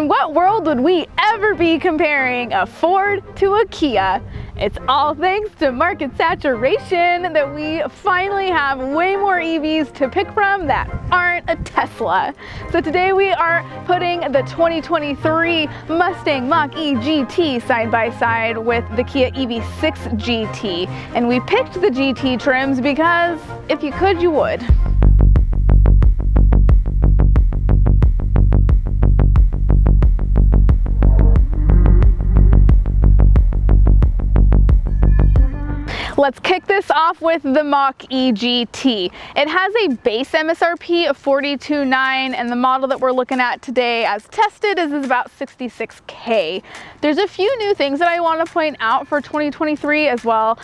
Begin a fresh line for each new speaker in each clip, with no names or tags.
In what world would we ever be comparing a Ford to a Kia? It's all thanks to market saturation that we finally have way more EVs to pick from that aren't a Tesla. So today we are putting the 2023 Mustang Mach-E GT side by side with the Kia EV6 GT. And we picked the GT trims because if you could, you would. Let's kick this off with the Mach-E GT. It has a base MSRP of $42,900 and the model that we're looking at today as tested is about $66K. There's a few new things that I want to point out for 2023 as well.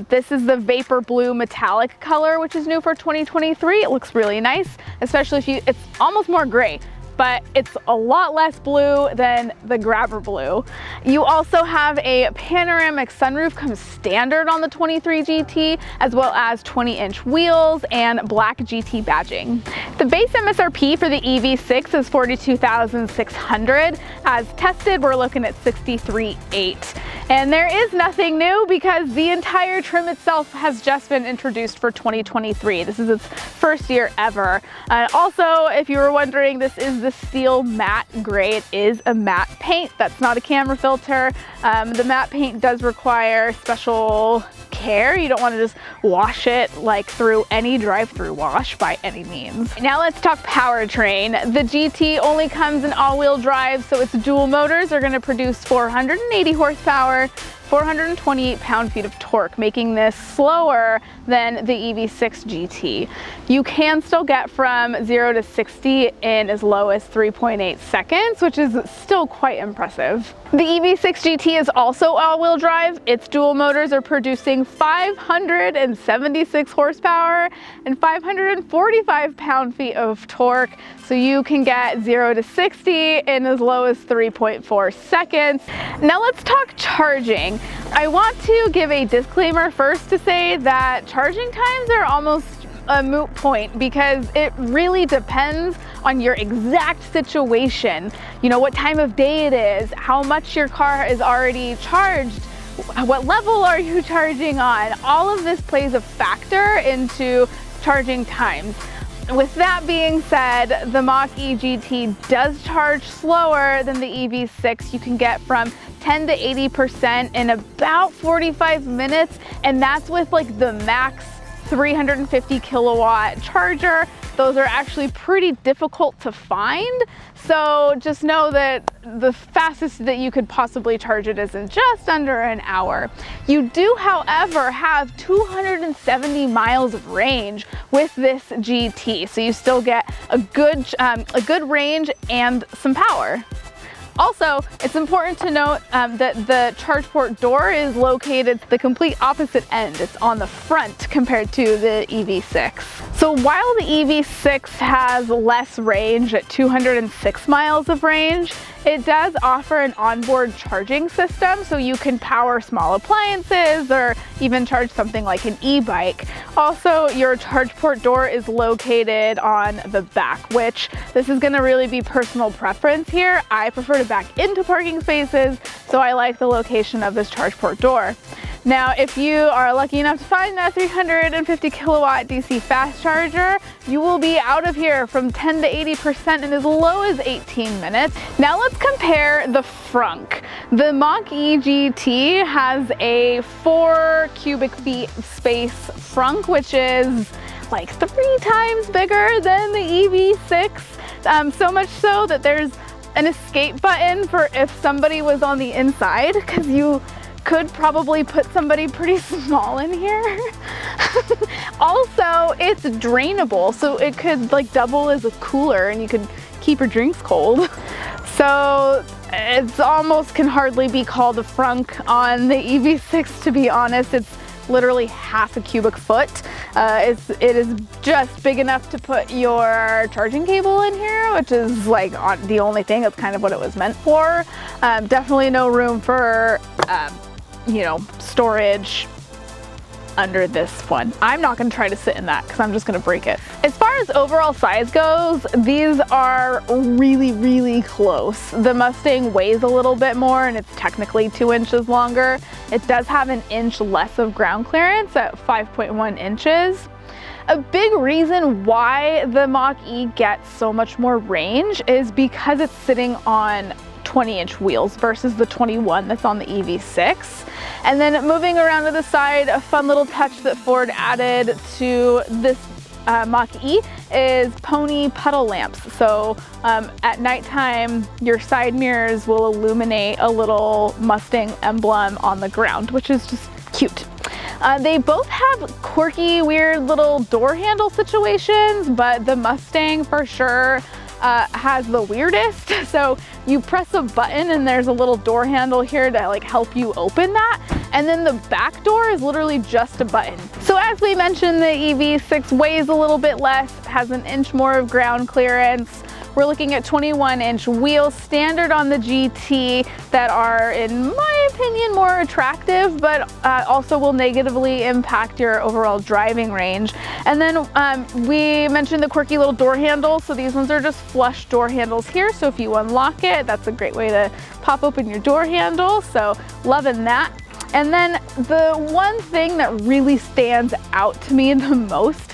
This is the vapor blue metallic color, which is new for 2023. It looks really nice, especially if it's almost more gray, but it's a lot less blue than the grabber blue. You also have a panoramic sunroof comes standard on the 23 GT, as well as 20-inch wheels and black GT badging. The base MSRP for the EV6 is $42,600. As tested, we're looking at $63,800. And there is nothing new because the entire trim itself has just been introduced for 2023. This is its first year ever. Also, if you were wondering, this is the steel matte gray. It is a matte paint. That's not a camera filter. The matte paint does require special care. You don't want to just wash it like through any drive-through wash by any means. Now let's talk powertrain. The GT only comes in all-wheel drive, so its dual motors are going to produce 480 horsepower, 428 pound-feet of torque, making this slower than the EV6 GT. You can still get from 0 to 60 in as low as 3.8 seconds, which is still quite impressive. The EV6 GT is also all-wheel drive. Its dual motors are producing 576 horsepower and 545 pound-feet of torque, so you can get 0 to 60 in as low as 3.4 seconds. Now let's talk charging. I want to give a disclaimer first to say that charging times are almost a moot point because it really depends on your exact situation. You know, what time of day it is, how much your car is already charged, what level are you charging on. All of this plays a factor into charging times. With that being said, the Mach-E GT does charge slower than the EV6. You can get from 10 to 80% in about 45 minutes, and that's with like the max 350 kilowatt charger. Those are actually pretty difficult to find, so just know that the fastest that you could possibly charge it is in just under an hour. You do, however, have 270 miles of range with this GT, so you still get a good range and some power. Also, it's important to note that the charge port door is located the complete opposite end. It's on the front compared to the EV6. So while the EV6 has less range at 206 miles of range, it does offer an onboard charging system, so you can power small appliances or even charge something like an e-bike. Also, your charge port door is located on the back, which this is going to really be personal preference here. I prefer to back into parking spaces, so I like the location of this charge port door. Now, if you are lucky enough to find that 350 kilowatt DC fast charger, you will be out of here from 10 to 80% in as low as 18 minutes. Now let's compare the Frunk. The Mach-E GT has a 4 cubic feet space Frunk, which is like 3 times bigger than the EV6. So much so that there's an escape button for if somebody was on the inside, because you could probably put somebody pretty small in here. Also, it's drainable, so it could like double as a cooler and you could keep your drinks cold. So it's almost can hardly be called a Frunk on the EV6, to be honest. It's literally half a cubic foot. It is just big enough to put your charging cable in here, which is like the only thing. That's kind of what it was meant for. Definitely no room for you know, storage, under this one. I'm not gonna try to sit in that because I'm just gonna break it. As far as overall size goes, these are really, really close. The Mustang weighs a little bit more and it's technically 2 inches longer. It does have an inch less of ground clearance at 5.1 inches. A big reason why the Mach-E gets so much more range is because it's sitting on 20-inch wheels versus the 21 that's on the EV6. And then moving around to the side, a fun little touch that Ford added to this Mach-E is pony puddle lamps. So at nighttime, your side mirrors will illuminate a little Mustang emblem on the ground, which is just cute. They both have quirky, weird little door handle situations, but the Mustang for sure has the weirdest. So you press a button and there's a little door handle here to like help you open that. And then the back door is literally just a button. So as we mentioned, the EV6 weighs a little bit less, has an inch more of ground clearance. We're looking at 21-inch wheels standard on the GT that are, in my opinion, more attractive, but also will negatively impact your overall driving range. And then we mentioned the quirky little door handle. So these ones are just flush door handles here. So if you unlock it, that's a great way to pop open your door handle. So loving that. And then the one thing that really stands out to me the most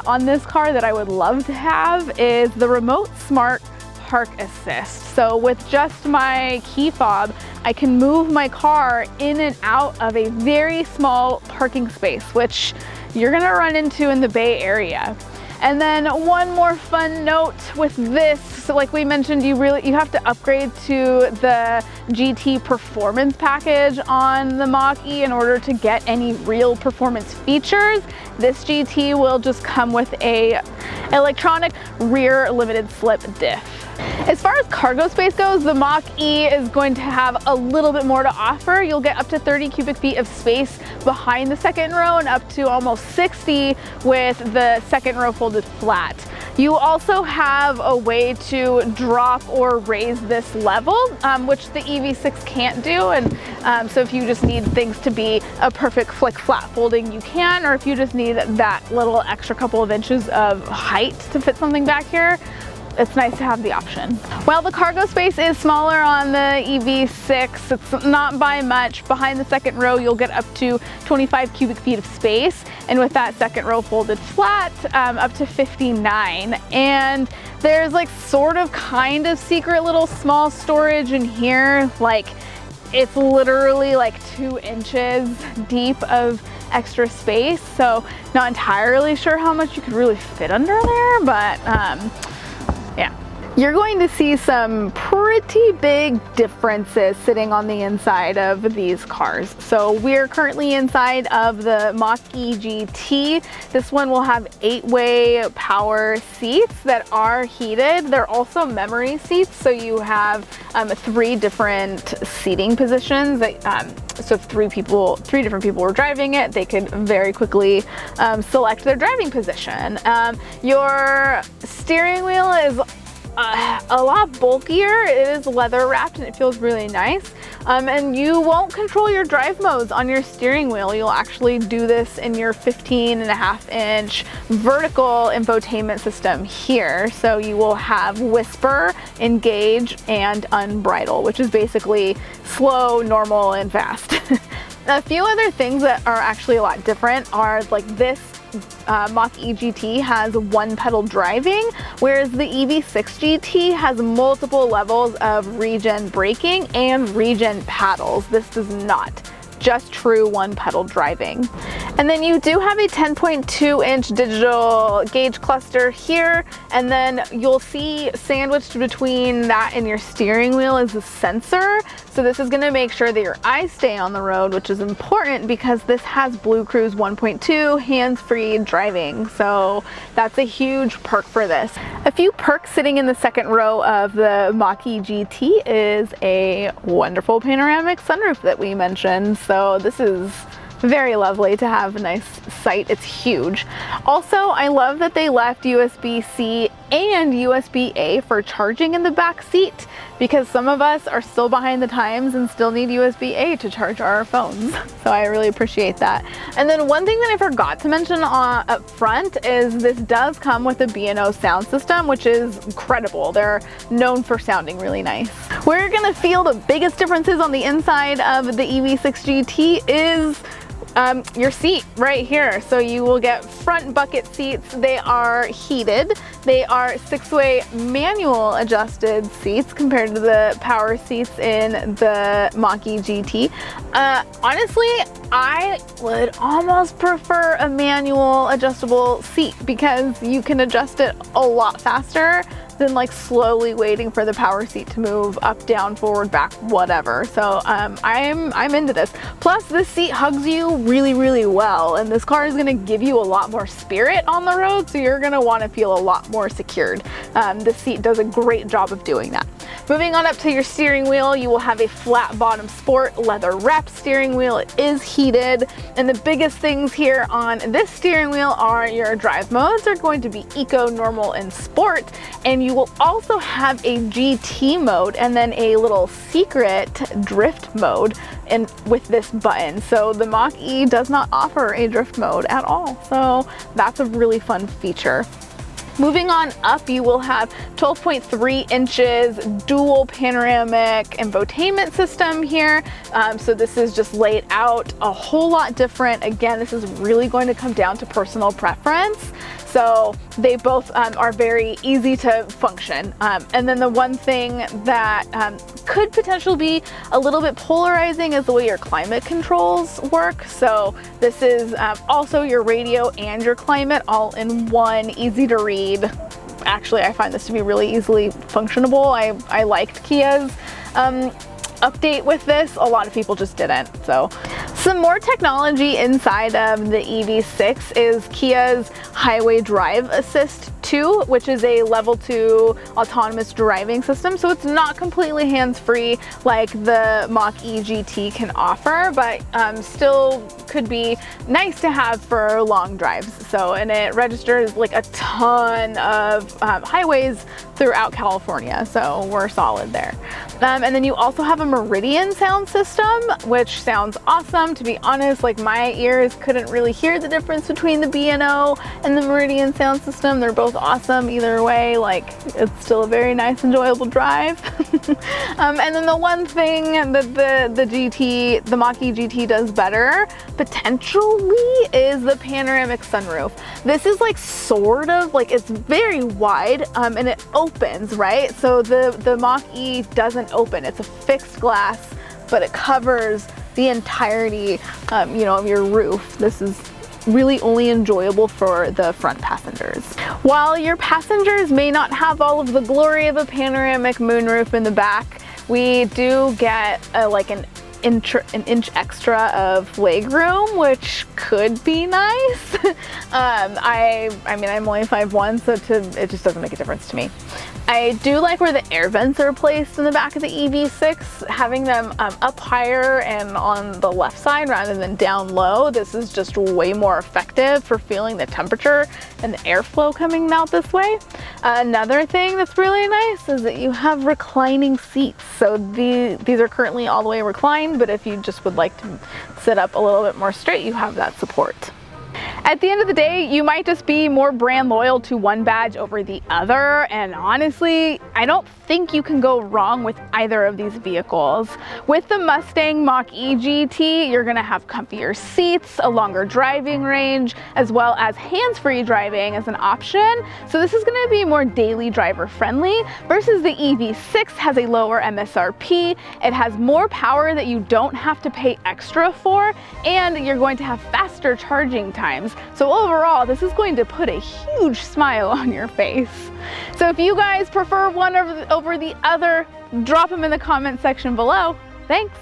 on this car that I would love to have is the remote smart park assist. So with just my key fob, I can move my car in and out of a very small parking space, which you're gonna run into in the Bay Area. And then one more fun note with this, so like we mentioned, you have to upgrade to the GT performance package on the Mach-E in order to get any real performance features. This GT will just come with a electronic rear limited slip diff. As far as cargo space goes, the Mach-E is going to have a little bit more to offer. You'll get up to 30 cubic feet of space behind the second row and up to almost 60 with the second row folded flat. You also have a way to drop or raise this level, which the EV6 can't do. And so if you just need things to be a perfect flick flat folding, you can, or if you just need that little extra couple of inches of height to fit something back here, it's nice to have the option. While the cargo space is smaller on the EV6, it's not by much. Behind the second row, you'll get up to 25 cubic feet of space. And with that second row folded flat, up to 59. And there's like sort of kind of secret little small storage in here. Like it's literally like 2 inches deep of extra space. So not entirely sure how much you could really fit under there, but yeah. You're going to see some pretty big differences sitting on the inside of these cars. So we're currently inside of the Mach-E GT. This one will have 8-way power seats that are heated. They're also memory seats, so you have 3 different seating positions. So if 3 different people were driving it, they could very quickly select their driving position. Your steering wheel is a lot bulkier. It is leather wrapped and it feels really nice. And you won't control your drive modes on your steering wheel. You'll actually do this in your 15.5-inch vertical infotainment system here. So you will have whisper, engage, and unbridle, which is basically slow, normal, and fast. A few other things that are actually a lot different are like this Mach-E GT has 1-pedal driving, whereas the EV6 GT has multiple levels of regen braking and regen paddles. This does not. Just true 1-pedal driving. And then you do have a 10.2-inch digital gauge cluster here, and then you'll see sandwiched between that and your steering wheel is a sensor. So this is gonna make sure that your eyes stay on the road, which is important because this has Blue Cruise 1.2 hands-free driving. So that's a huge perk for this. A few perks sitting in the second row of the Mach-E GT is a wonderful panoramic sunroof that we mentioned. So this is very lovely to have a nice sight. It's huge. Also, I love that they left USB-C and USB-A for charging in the back seat. because some of us are still behind the times and still need USB-A to charge our phones. So I really appreciate that. And then one thing that I forgot to mention up front is this does come with a B&O sound system, which is incredible. They're known for sounding really nice. We're gonna feel the biggest differences on the inside of the EV6 GT is your seat right here. So you will get front bucket seats. They are heated. They are 6-way manual adjusted seats compared to the power seats in the Mach-E GT. Honestly, I would almost prefer a manual adjustable seat because you can adjust it a lot faster than like slowly waiting for the power seat to move up, down, forward, back, whatever. So I'm into this. Plus this seat hugs you really, really well, and this car is gonna give you a lot more spirit on the road, so you're gonna wanna feel a lot more secured. This seat does a great job of doing that. Moving on up to your steering wheel, you will have a flat bottom sport leather wrapped steering wheel. It is heated, and the biggest things here on this steering wheel are your drive modes are going to be eco, normal, and sport, and you will also have a GT mode and then a little secret drift mode and with this button. So the Mach-E does not offer a drift mode at all. So that's a really fun feature. Moving on up, you will have 12.3 inches dual panoramic infotainment system here. So this is just laid out a whole lot different. Again, this is really going to come down to personal preference. So they both are very easy to function. And then the one thing that could potentially be a little bit polarizing is the way your climate controls work. So this is also your radio and your climate all in one, easy to read. Actually, I find this to be really easily functionable. I liked Kia's update with this. A lot of people just didn't. So some more technology inside of the EV6 is Kia's Highway Drive Assist 2, which is a level 2 autonomous driving system. So it's not completely hands-free like the Mach-E GT can offer, but still could be nice to have for long drives. So, and it registers like a ton of highways throughout California, so we're solid there. And then you also have a Meridian sound system, which sounds awesome. To be honest, like my ears couldn't really hear the difference between the B&O and the Meridian sound system. They're both awesome either way. Like it's still a very nice, enjoyable drive. And then the one thing that the Mach-E GT does better, potentially, is the panoramic sunroof. This is like sort of like, it's very wide and it opens, right? So the Mach-E doesn't open. It's a fixed glass, but it covers the entirety, you know, of your roof. This is really only enjoyable for the front passengers. While your passengers may not have all of the glory of a panoramic moonroof in the back, we do get like an inch extra of legroom, which could be nice. I mean, I'm only 5'1", so it just doesn't make a difference to me. I do like where the air vents are placed in the back of the EV6, having them up higher and on the left side rather than down low. This is just way more effective for feeling the temperature and the airflow coming out this way. Another thing that's really nice is that you have reclining seats. So these are currently all the way reclined, but if you just would like to sit up a little bit more straight, you have that support. At the end of the day, you might just be more brand loyal to one badge over the other, and honestly, I don't think you can go wrong with either of these vehicles. With the Mustang Mach-E GT, you're gonna have comfier seats, a longer driving range, as well as hands-free driving as an option. So this is gonna be more daily driver friendly, versus the EV6 has a lower MSRP, it has more power that you don't have to pay extra for, and you're going to have faster charging times. So overall, this is going to put a huge smile on your face. So if you guys prefer one over the other, drop them in the comment section below. Thanks.